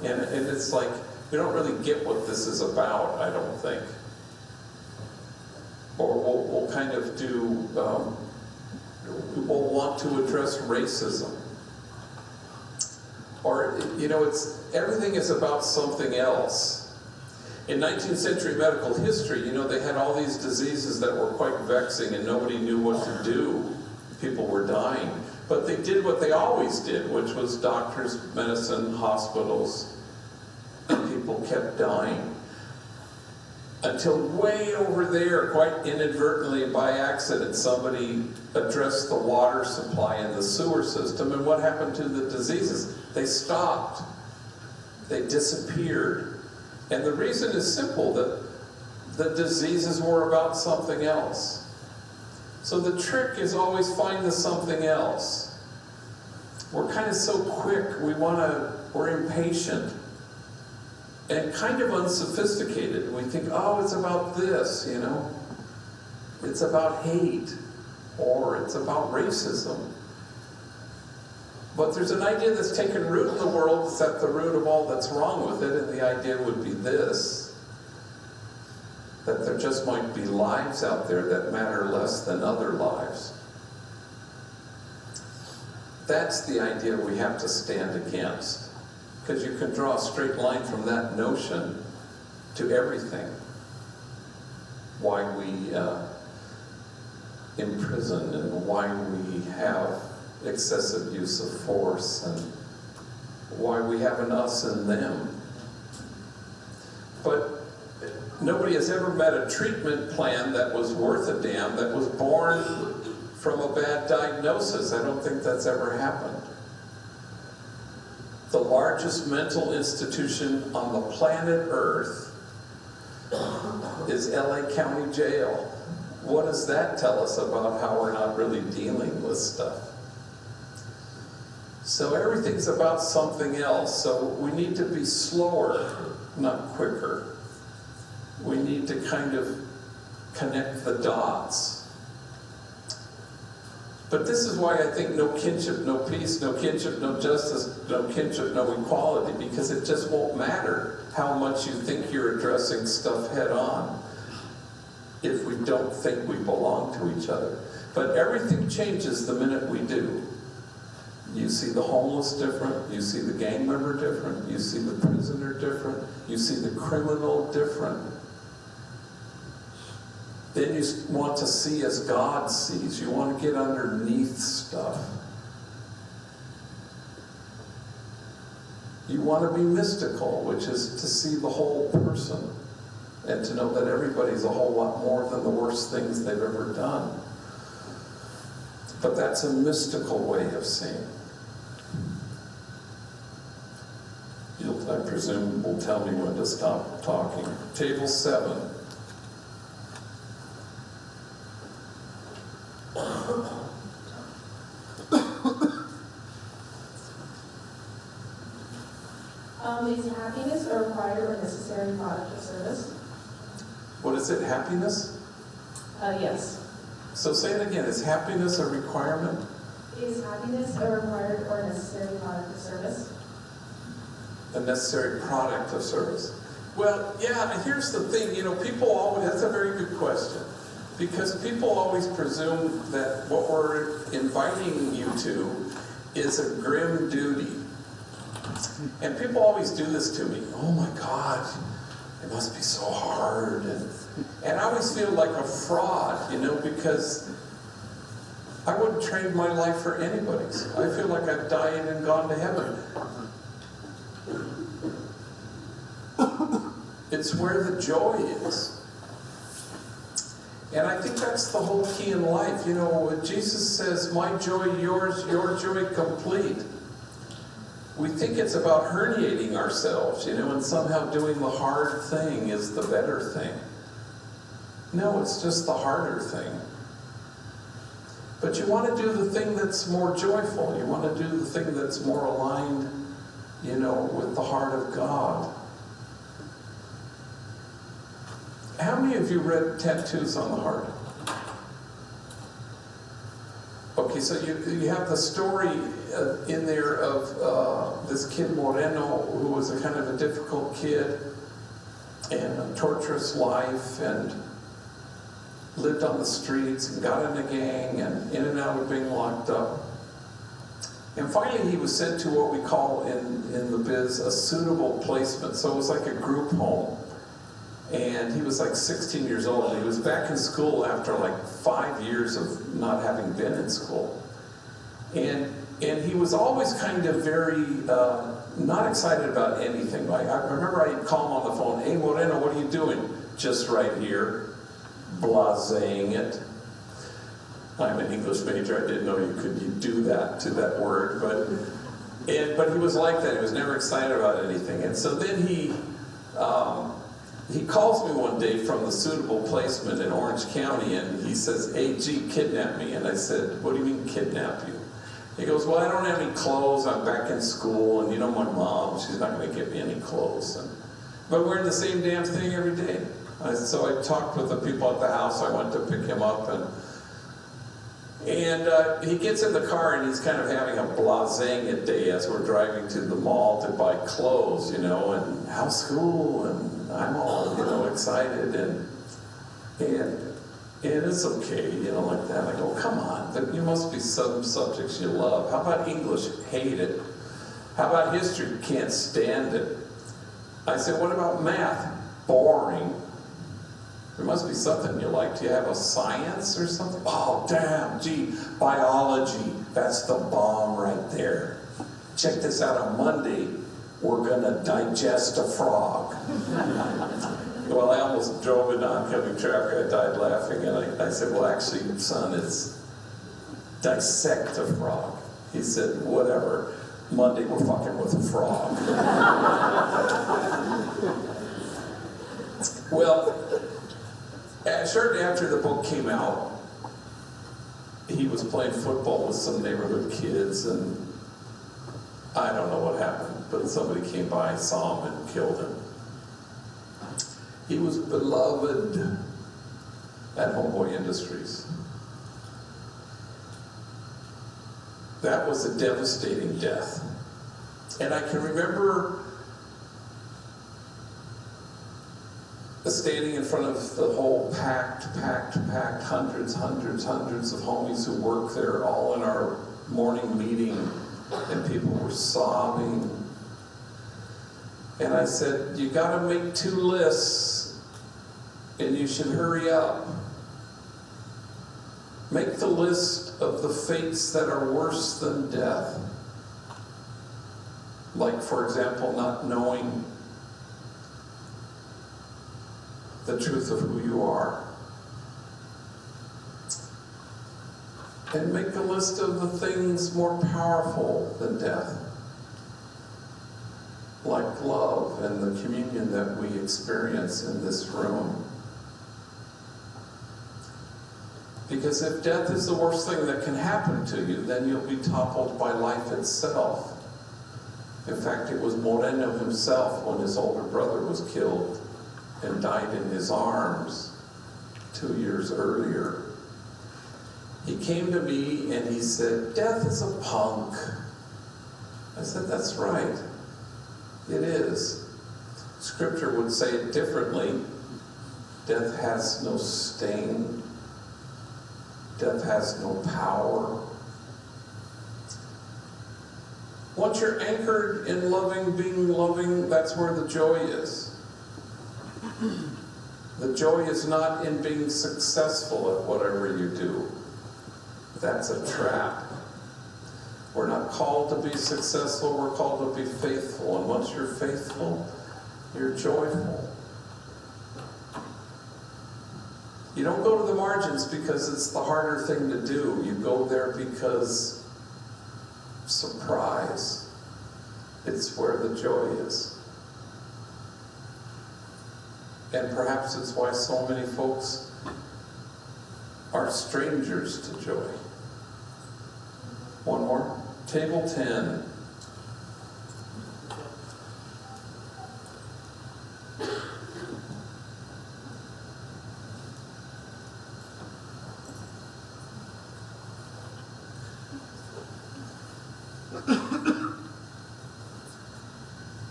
and it's like we don't really get what this is about, I don't think. Or we'll kind of do, we'll want to address racism. Or, everything is about something else. In 19th century medical history, they had all these diseases that were quite vexing and nobody knew what to do. People were dying. But they did what they always did, which was doctors, medicine, hospitals, and people kept dying. Until way over there, quite inadvertently, by accident, somebody addressed the water supply in the sewer system, and what happened to the diseases? They stopped. They disappeared. And the reason is simple, that the diseases were about something else. So the trick is always find the something else. We're kind of so quick, we're impatient and kind of unsophisticated. We think, oh, it's about this, It's about hate, or it's about racism. But there's an idea that's taken root in the world, it's at the root of all that's wrong with it, and the idea would be this, that there just might be lives out there that matter less than other lives. That's the idea we have to stand against. Because you can draw a straight line from that notion to everything. Why we imprison and why we have excessive use of force and why we have an us and them. But nobody has ever met a treatment plan that was worth a damn, that was born from a bad diagnosis. I don't think that's ever happened. The largest mental institution on the planet Earth is LA County Jail. What does that tell us about how we're not really dealing with stuff? So everything's about something else. So we need to be slower, not quicker. We need to kind of connect the dots. But this is why I think no kinship, no peace, no kinship, no justice, no kinship, no equality, because it just won't matter how much you think you're addressing stuff head on if we don't think we belong to each other. But everything changes the minute we do. You see the homeless different, you see the gang member different, you see the prisoner different, you see the criminal different. Then you want to see as God sees. You want to get underneath stuff. You want to be mystical, which is to see the whole person and to know that everybody's a whole lot more than the worst things they've ever done. But that's a mystical way of seeing. I presume will tell me when to stop talking. Table 7. Is happiness a required or necessary product of service? What is it, happiness? Yes. So say it again, is happiness a requirement? Is happiness a required or necessary product of service? A necessary product of service? Well, yeah, here's the thing, people always, that's a very good question. Because people always presume that what we're inviting you to is a grim duty. And people always do this to me. Oh my God, it must be so hard. And I always feel like a fraud, because I wouldn't trade my life for anybody's. I feel like I've died and gone to heaven. It's where the joy is. And I think that's the whole key in life. When Jesus says, my joy, yours, your joy complete. We think it's about herniating ourselves, and somehow doing the hard thing is the better thing. No, it's just the harder thing. But you want to do the thing that's more joyful. You want to do the thing that's more aligned, with the heart of God. How many of you read Tattoos on the Heart? Okay, so you have the story in there of this kid Moreno, who was a kind of a difficult kid and a torturous life, and lived on the streets and got in a gang and in and out of being locked up. And finally he was sent to what we call in the biz a suitable placement. So it was like a group home. And he was like 16 years old. He was back in school after like 5 years of not having been in school. And he was always kind of very not excited about anything. Like, I remember I'd call him on the phone, "Hey Moreno, what are you doing?" "Just right here." Blasing it. I'm an English major. I didn't know you could do that to that word, but he was like that. He was never excited about anything. And so then he calls me one day from the suitable placement in Orange County, and he says, "Hey, G, kidnap me." And I said, "What do you mean kidnap you?" He goes, "Well, I don't have any clothes. I'm back in school, and you know my mom, she's not going to get me any clothes. But we're in the same damn thing every day." So I talked with the people at the house. I went to pick him up, and he gets in the car, and he's kind of having a blasing it day as we're driving to the mall to buy clothes, and how's school, and I'm all, excited, and it's okay, like that. I go, "Come on, there must be some subjects you love. How about English? Hate it. How about history? Can't stand it." I said, "What about math? Boring. There must be something you like. Do you have a science or something?" "Oh, damn, gee, biology. That's the bomb right there. Check this out, on Monday, we're gonna digest a frog." Well, I almost drove into oncoming traffic. I died laughing, and I said, "Well, actually, son, it's dissect a frog." He said, "Whatever. Monday, we're fucking with a frog." Well, shortly after the book came out, he was playing football with some neighborhood kids, and I don't know what happened, but somebody came by, saw him, and killed him. He was beloved at Homeboy Industries. That was a devastating death. And I can remember standing in front of the whole packed, hundreds of homies who work there, all in our morning meeting, and people were sobbing. And I said, "You gotta make 2 lists, and you should hurry up. Make the list of the fates that are worse than death. Like, for example, not knowing the truth of who you are. And make a list of the things more powerful than death, like love and the communion that we experience in this room. Because if death is the worst thing that can happen to you, then you'll be toppled by life itself. In fact, it was Moreno himself, when his older brother was killed and died in his arms 2 years earlier. He came to me and he said, "Death is a punk." I said, "That's right. It is. Scripture would say it differently. Death has no sting. Death has no power." Once you're anchored in loving, being loving, that's where the joy is. The joy is not in being successful at whatever you do. That's a trap. We're not called to be successful, we're called to be faithful. And once you're faithful, you're joyful. You don't go to the margins because it's the harder thing to do. You go there because surprise. It's where the joy is. And perhaps it's why so many folks are strangers to joy. One more. Table 10.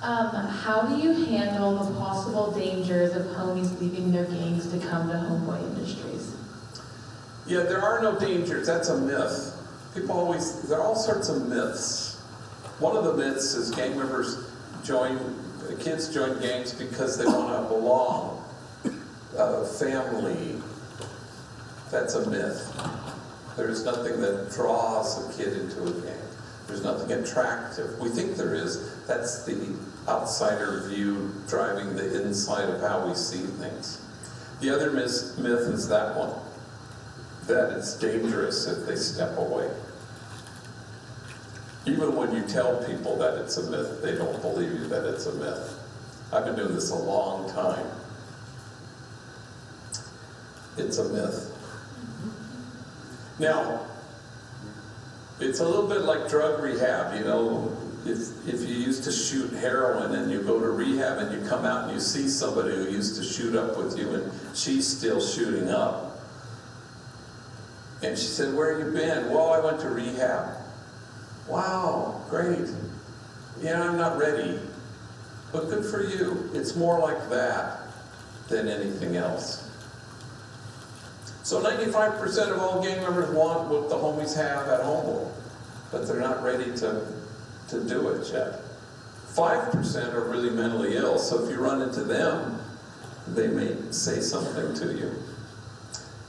How do you handle the possible dangers of homies leaving their gangs to come to Homeboy Industries? Yeah, there are no dangers. That's a myth. People always, there are all sorts of myths. One of the myths is gang members kids join gangs because they want to belong. Family. That's a myth. There's nothing that draws a kid into a gang. There's nothing attractive. We think there is. That's the outsider view driving the inside of how we see things. The other myth is that one, that it's dangerous if they step away. Even when you tell people that it's a myth, they don't believe you that it's a myth. I've been doing this a long time. It's a myth. Now, it's a little bit like drug rehab, you know. If you used to shoot heroin and you go to rehab and you come out and you see somebody who used to shoot up with you and she's still shooting up. And she said, "Where have you been?" "Well, I went to rehab." "Wow, great. Yeah, I'm not ready." But good for you. It's more like that than anything else. So 95% of all gang members want what the homies have at Homeboy, but they're not ready to do it yet. 5% are really mentally ill, so if you run into them, they may say something to you.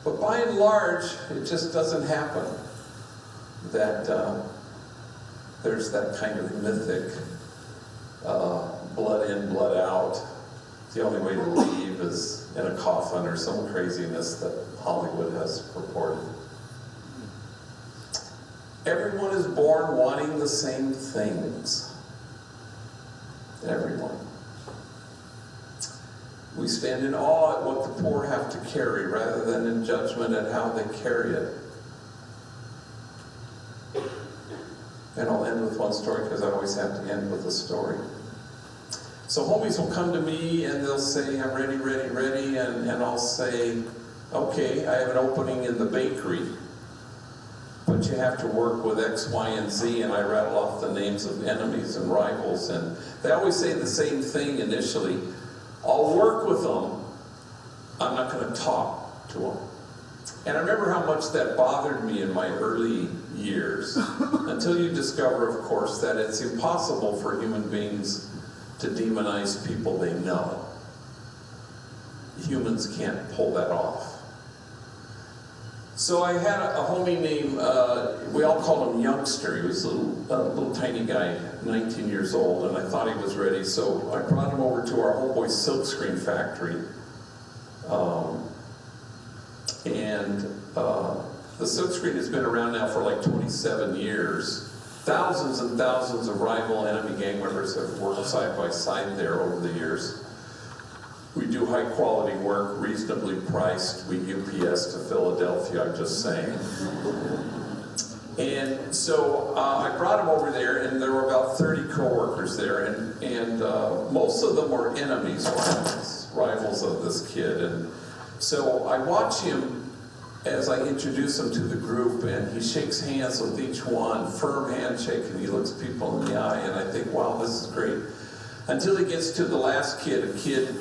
But by and large, it just doesn't happen that there's that kind of mythic blood in, blood out. The only way to leave is in a coffin or some craziness that Hollywood has purported. Everyone is born wanting the same things. Everyone. We stand in awe at what the poor have to carry rather than in judgment at how they carry it. And I'll end with one story because I always have to end with a story. So homies will come to me and they'll say, "I'm ready, ready, ready," and I'll say, "Okay, I have an opening in the bakery, but you have to work with X, Y, and Z," and I rattle off the names of enemies and rivals, and they always say the same thing initially. "I'll work with them, I'm not going to talk to them." And I remember how much that bothered me in my early years, until you discover, of course, that it's impossible for human beings to demonize people they know. Humans can't pull that off. So I had a homie named, we all called him Youngster. He was a little tiny guy, 19 years old, and I thought he was ready. So I brought him over to our Homeboy silkscreen factory. The silkscreen has been around now for like 27 years. Thousands and thousands of rival enemy gang members have worked side by side there over the years. We do high quality work, reasonably priced. We UPS to Philadelphia, I'm just saying. And so I brought him over there, and there were about 30 co-workers there, and most of them were enemies, rivals of this kid. And so I watch him as I introduce him to the group, and he shakes hands with each one, firm handshake, and he looks people in the eye, and I think, wow, this is great. Until he gets to the last kid, a kid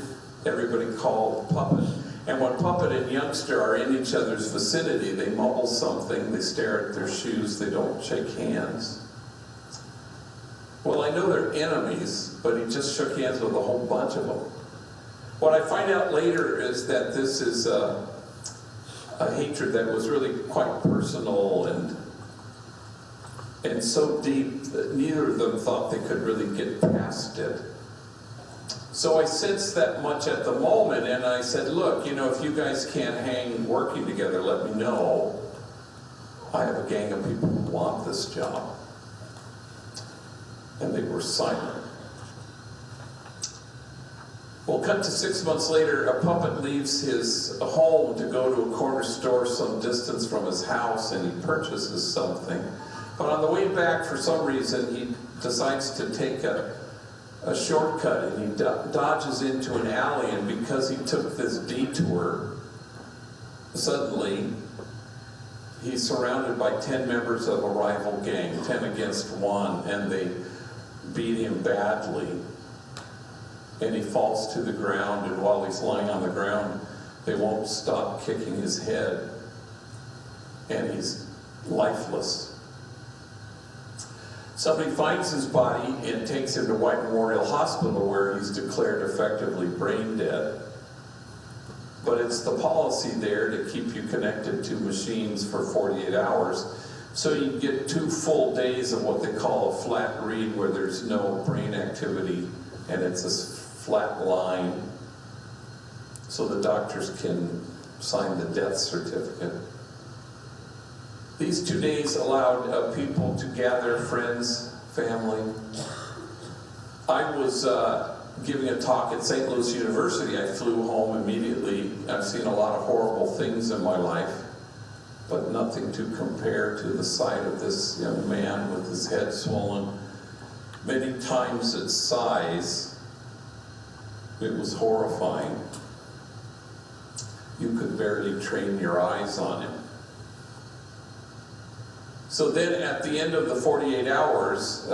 everybody called Puppet. And when Puppet and Youngster are in each other's vicinity, they mumble something, they stare at their shoes, they don't shake hands. Well, I know they're enemies, but he just shook hands with a whole bunch of them. What I find out later is that this is a hatred that was really quite personal and so deep that neither of them thought they could really get past it. So I sensed that much at the moment, and I said, "Look, you know, if you guys can't hang working together, let me know. I have a gang of people who want this job." And they were silent. Well, cut to 6 months later, a Puppet leaves his home to go to a corner store some distance from his house, and he purchases something. But on the way back, for some reason, he decides to take a shortcut, and he dodges into an alley, and because he took this detour, suddenly he's surrounded by 10 members of a rival gang, 10 against 1, and they beat him badly. and he falls to the ground, and while he's lying on the ground, they won't stop kicking his head, and he's lifeless. Somebody finds his body and takes him to White Memorial Hospital, where he's declared effectively brain dead. But it's the policy there to keep you connected to machines for 48 hours. So you get 2 full days of what they call a flat read, where there's no brain activity and it's a flat line, so the doctors can sign the death certificate. These 2 days allowed people to gather, friends, family. I was giving a talk at St. Louis University. I flew home immediately. I've seen a lot of horrible things in my life, but nothing to compare to the sight of this young man with his head swollen many times its size. It was horrifying. You could barely train your eyes on him. So then at the end of the 48 hours,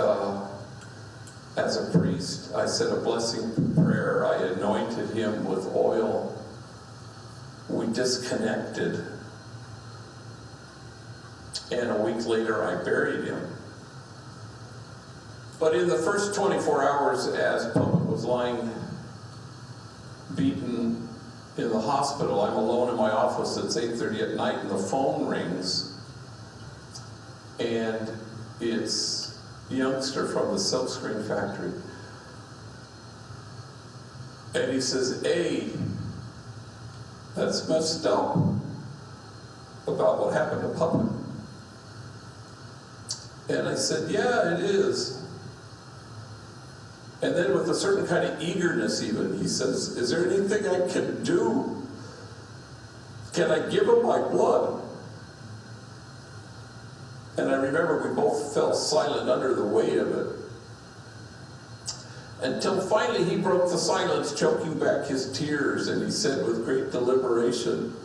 as a priest, I said a blessing prayer. I anointed him with oil. We disconnected. And a week later, I buried him. But in the first 24 hours, as Puppet was lying beaten in the hospital, I'm alone in my office. It's 8:30 at night, and the phone rings. And it's a youngster from the silkscreen factory. And he says, "Hey, that's messed up about what happened to Puppet." And I said, "Yeah, it is." And then with a certain kind of eagerness even, he says, "Is there anything I can do? Can I give him my blood?" And I remember we both fell silent under the weight of it. Until finally he broke the silence, choking back his tears, and he said with great deliberation,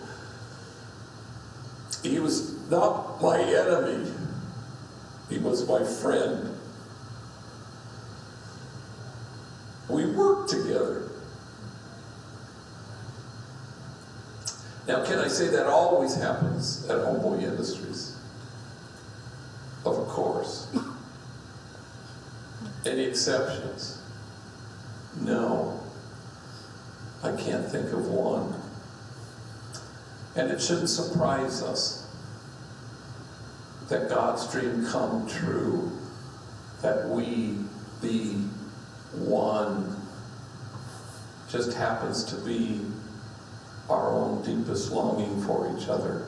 "He was not my enemy. He was my friend. We worked together." Now, can I say that always happens at Homeboy Industries? Of course. Any exceptions? No. I can't think of one. And it shouldn't surprise us that God's dream come true, that we be one, just happens to be our own deepest longing for each other.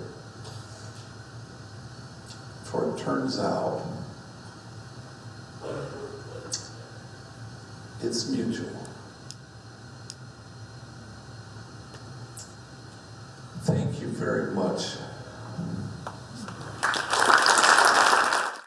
For it turns out it's mutual. Thank you very much